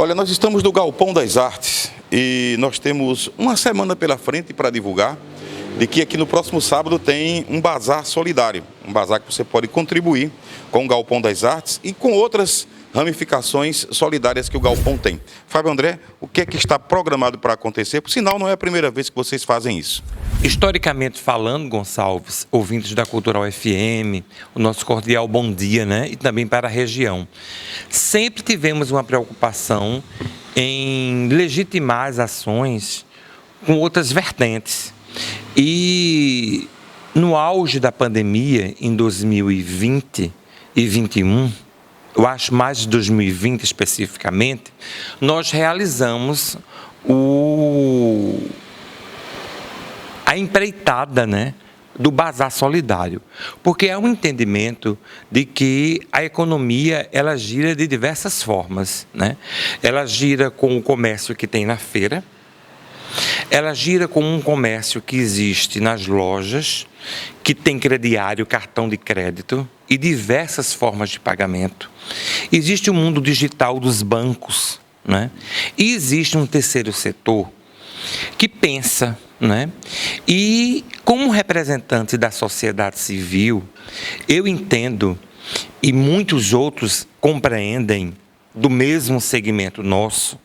Olha, nós estamos no Galpão das Artes e nós temos uma semana pela frente para divulgar de que aqui no próximo sábado tem um bazar solidário, um bazar que você pode contribuir com o Galpão das Artes e com outras ramificações solidárias que o Galpão tem. Fábio André, o que é que está programado para acontecer? Por sinal, não é a primeira vez que vocês fazem isso. Historicamente falando, Gonçalves, ouvintes da Cultural FM, o nosso cordial bom dia, né? E também para a região. Sempre tivemos uma preocupação em legitimar as ações com outras vertentes. E no auge da pandemia, em 2020 e 2021, eu acho mais de 2020 especificamente, nós realizamos a empreitada, né, do Bazar Solidário, porque é um entendimento de que a economia ela gira de diversas formas, né? Ela gira com o comércio que tem na feira, ela gira com um comércio que existe nas lojas, que tem crediário, cartão de crédito e diversas formas de pagamento. Existe o mundo digital dos bancos, né? E existe um terceiro setor que pensa, né? E como representante da sociedade civil, eu entendo, e muitos outros compreendem do mesmo segmento nosso,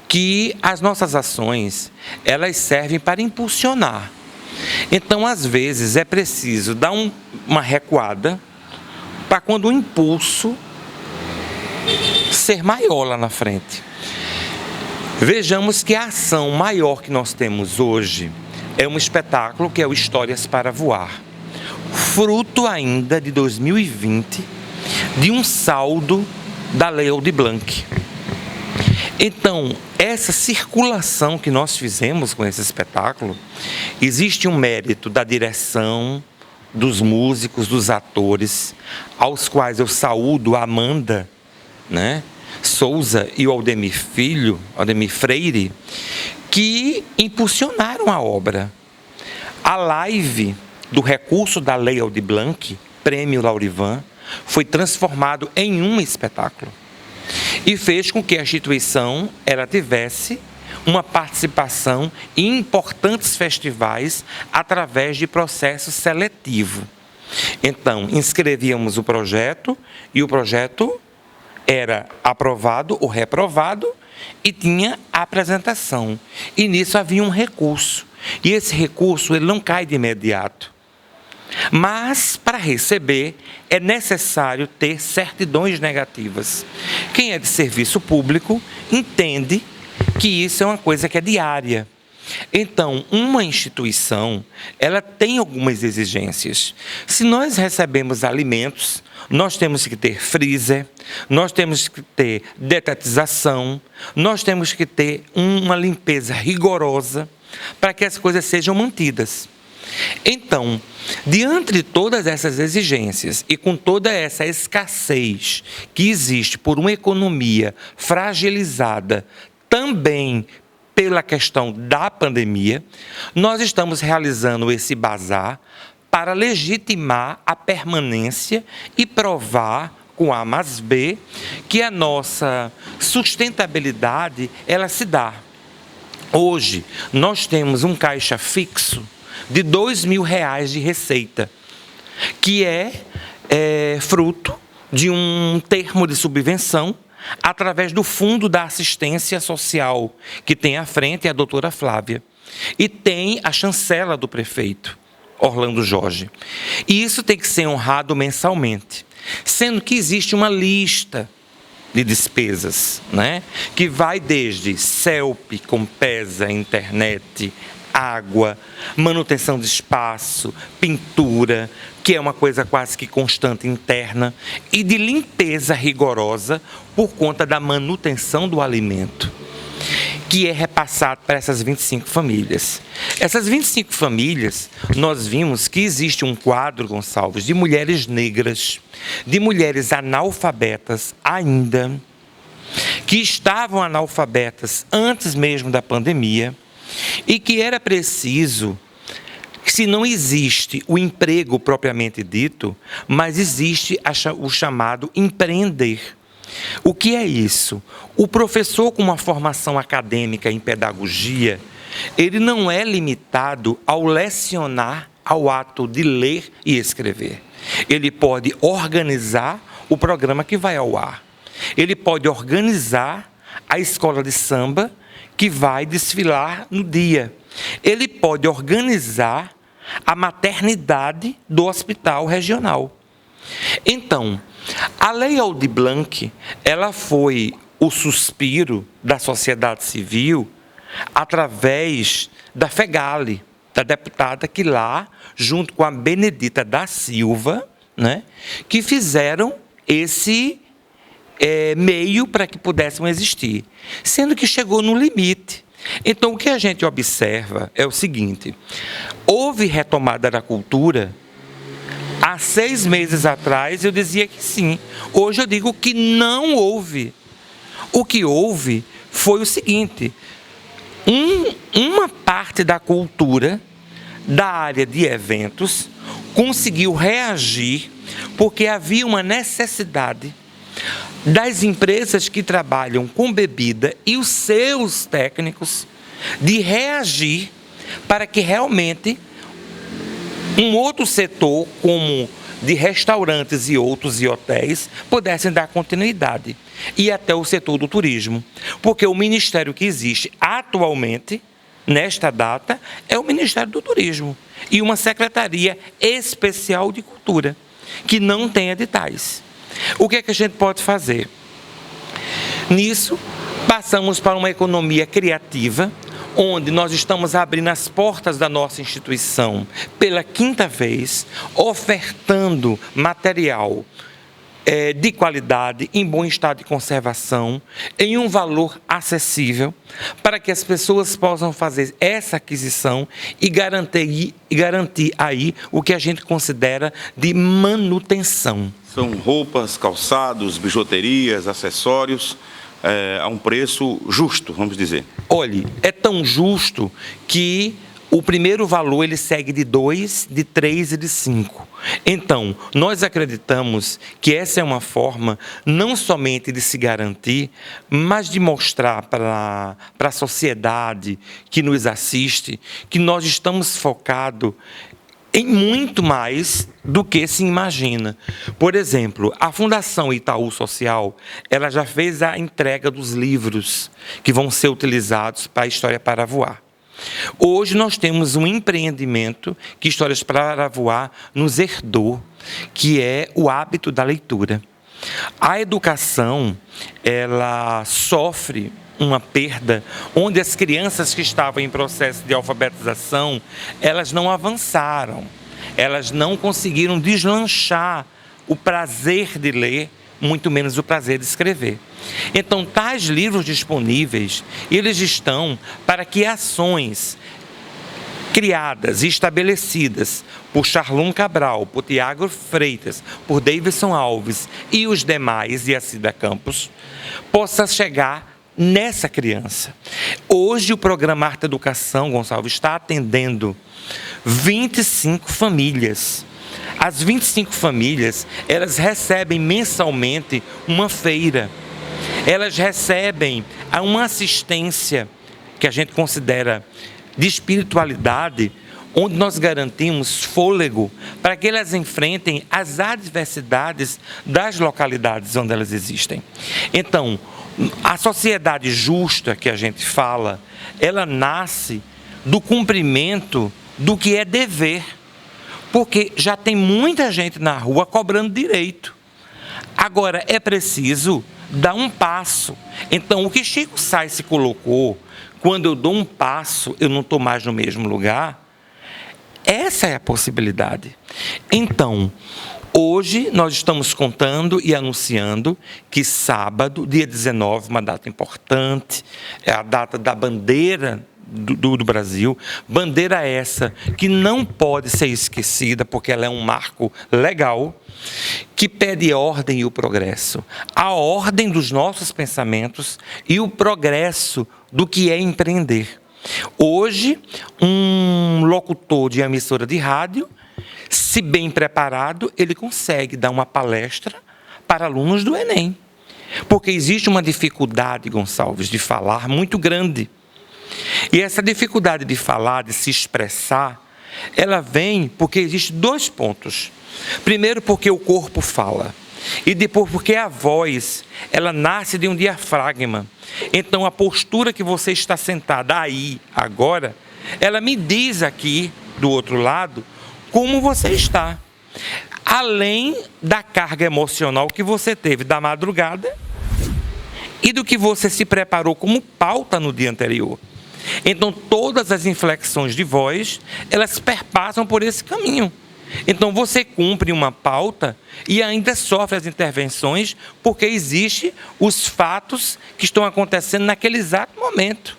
que as nossas ações, elas servem para impulsionar. Então, às vezes, é preciso dar uma recuada para quando o impulso ser maior lá na frente. Vejamos que a ação maior que nós temos hoje é um espetáculo que é o Histórias para Voar, fruto ainda de 2020, de um saldo da Lei Aldir Blanc. Então, essa circulação que nós fizemos com esse espetáculo, existe um mérito da direção, dos músicos, dos atores, aos quais eu saúdo a Amanda, né, Souza e o Aldemir Freire, que impulsionaram a obra. A live do recurso da Lei Aldir Blanc, Prêmio Laurivan, foi transformado em um espetáculo. E fez com que a instituição ela tivesse uma participação em importantes festivais através de processo seletivo. Então, inscrevíamos o projeto e o projeto era aprovado ou reprovado e tinha a apresentação. E nisso havia um recurso. E esse recurso ele não cai de imediato. Mas, para receber, é necessário ter certidões negativas. Quem é de serviço público entende que isso é uma coisa que é diária. Então, uma instituição, ela tem algumas exigências. Se nós recebemos alimentos, nós temos que ter freezer, nós temos que ter detetização, nós temos que ter uma limpeza rigorosa para que as coisas sejam mantidas. Então, diante de todas essas exigências e com toda essa escassez que existe por uma economia fragilizada também pela questão da pandemia, nós estamos realizando esse bazar para legitimar a permanência e provar com A mais B que a nossa sustentabilidade ela se dá. Hoje, nós temos um caixa fixo de R$2.000 de receita, que é fruto de um termo de subvenção através do Fundo da Assistência Social, que tem à frente a doutora Flávia, e tem a chancela do prefeito, Orlando Jorge. E isso tem que ser honrado mensalmente, sendo que existe uma lista de despesas, né? Que vai desde CELP, Compesa, internet, água, manutenção de espaço, pintura, que é uma coisa quase que constante interna, e de limpeza rigorosa por conta da manutenção do alimento, que é repassado para essas 25 famílias. Essas 25 famílias, nós vimos que existe um quadro, Gonçalves, de mulheres negras, de mulheres analfabetas ainda, que estavam analfabetas antes mesmo da pandemia, e que era preciso, se não existe o emprego propriamente dito, mas existe o chamado empreender. O que é isso? O professor com uma formação acadêmica em pedagogia, ele não é limitado ao lecionar, ao ato de ler e escrever. Ele pode organizar o programa que vai ao ar. Ele pode organizar a escola de samba que vai desfilar no dia. Ele pode organizar a maternidade do hospital regional. Então, a Lei Aldir Blanc, ela foi o suspiro da sociedade civil através da Fegali, da deputada que lá, junto com a Benedita da Silva, né, que fizeram esse meio para que pudessem existir, sendo que chegou no limite. Então, o que a gente observa é o seguinte: houve retomada da cultura. Há 6 meses atrás eu dizia que sim. Hoje eu digo que não houve. O que houve foi o seguinte: uma parte da cultura, da área de eventos, conseguiu reagir porque havia uma necessidade das empresas que trabalham com bebida e os seus técnicos de reagir para que realmente um outro setor, como de restaurantes e outros e hotéis, pudessem dar continuidade. E até o setor do turismo. Porque o ministério que existe atualmente, nesta data, é o Ministério do Turismo. E uma Secretaria Especial de Cultura, que não tem editais. O que é que a gente pode fazer? Nisso, passamos para uma economia criativa, onde nós estamos abrindo as portas da nossa instituição pela 5ª vez, ofertando material de qualidade, em bom estado de conservação, em um valor acessível, para que as pessoas possam fazer essa aquisição e garantir aí o que a gente considera de manutenção. São roupas, calçados, bijuterias, acessórios, a um preço justo, vamos dizer. Olhe, é tão justo que o primeiro valor ele segue de 2, de 3 e de 5. Então, nós acreditamos que essa é uma forma não somente de se garantir, mas de mostrar para a sociedade que nos assiste que nós estamos focados em muito mais do que se imagina. Por exemplo, a Fundação Itaú Social, ela já fez a entrega dos livros que vão ser utilizados para a História para Voar. Hoje nós temos um empreendimento que Histórias para Voar nos herdou, que é o hábito da leitura. A educação, ela sofre uma perda, onde as crianças que estavam em processo de alfabetização, elas não avançaram, elas não conseguiram deslanchar o prazer de ler, muito menos o prazer de escrever. Então, tais livros disponíveis, eles estão para que ações criadas e estabelecidas por Charlon Cabral, por Tiago Freitas, por Davidson Alves e os demais, e a Cida Campos, possa chegar nessa criança. Hoje o programa Arte Educação, Gonçalves, está atendendo 25 famílias. As 25 famílias, elas recebem mensalmente uma feira. Elas recebem uma assistência que a gente considera de espiritualidade, onde nós garantimos fôlego para que elas enfrentem as adversidades das localidades onde elas existem. Então, a sociedade justa que a gente fala, ela nasce do cumprimento do que é dever. Porque já tem muita gente na rua cobrando direito. Agora, é preciso dar um passo. Então, o que Chico Sá se colocou, quando eu dou um passo, eu não estou mais no mesmo lugar, essa é a possibilidade. Então, hoje nós estamos contando e anunciando que sábado, dia 19, uma data importante, é a data da bandeira do Brasil, bandeira essa que não pode ser esquecida, porque ela é um marco legal, que pede ordem e o progresso. A ordem dos nossos pensamentos e o progresso do que é empreender. Hoje, um locutor de emissora de rádio, se bem preparado, ele consegue dar uma palestra para alunos do Enem. Porque existe uma dificuldade, Gonçalves, de falar muito grande. E essa dificuldade de falar, de se expressar, ela vem porque existem 2 pontos. Primeiro, porque o corpo fala. E depois, porque a voz, ela nasce de um diafragma. Então, a postura que você está sentada aí, agora, ela me diz aqui, do outro lado, como você está. Além da carga emocional que você teve da madrugada e do que você se preparou como pauta no dia anterior. Então, todas as inflexões de voz, elas perpassam por esse caminho. Então, você cumpre uma pauta e ainda sofre as intervenções porque existem os fatos que estão acontecendo naquele exato momento.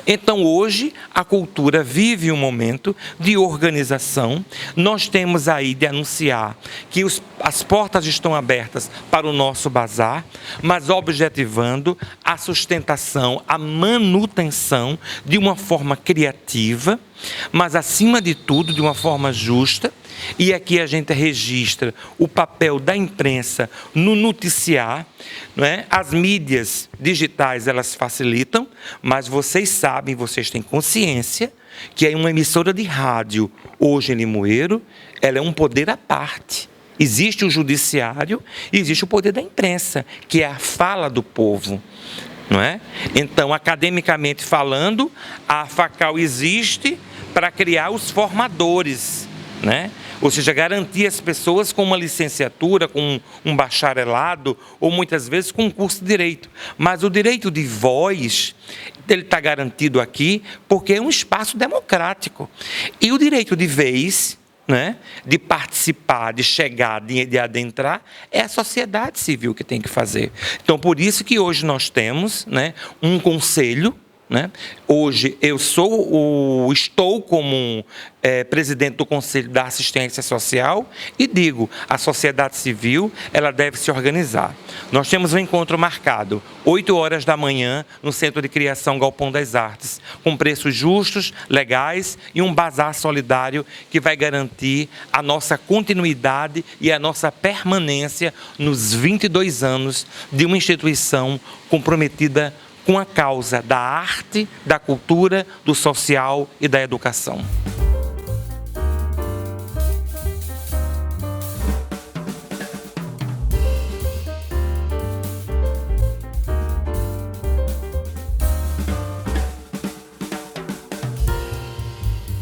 Então, hoje, a cultura vive um momento de organização. Nós temos aí de anunciar que as portas estão abertas para o nosso bazar, mas objetivando a sustentação, a manutenção de uma forma criativa, mas, acima de tudo, de uma forma justa. E aqui a gente registra o papel da imprensa no noticiar, não é? As mídias digitais, elas facilitam, mas vocês sabem, vocês têm consciência que uma emissora de rádio, hoje em Limoeiro, ela é um poder à parte. Existe o judiciário e existe o poder da imprensa, que é a fala do povo. Não é? Então, academicamente falando, a FACAL existe para criar os formadores, né? Ou seja, garantir as pessoas com uma licenciatura, com um bacharelado, ou muitas vezes com um curso de direito. Mas o direito de voz, ele está garantido aqui porque é um espaço democrático. E o direito de vez, né, de participar, de chegar, de adentrar, é a sociedade civil que tem que fazer. Então, por isso que hoje nós temos, né, um conselho, né? Hoje eu estou como presidente do Conselho da Assistência Social e digo, a sociedade civil, ela deve se organizar. Nós temos um encontro marcado, 8 horas da manhã, no Centro de Criação Galpão das Artes, com preços justos, legais e um bazar solidário que vai garantir a nossa continuidade e a nossa permanência nos 22 anos de uma instituição comprometida com a causa da arte, da cultura, do social e da educação.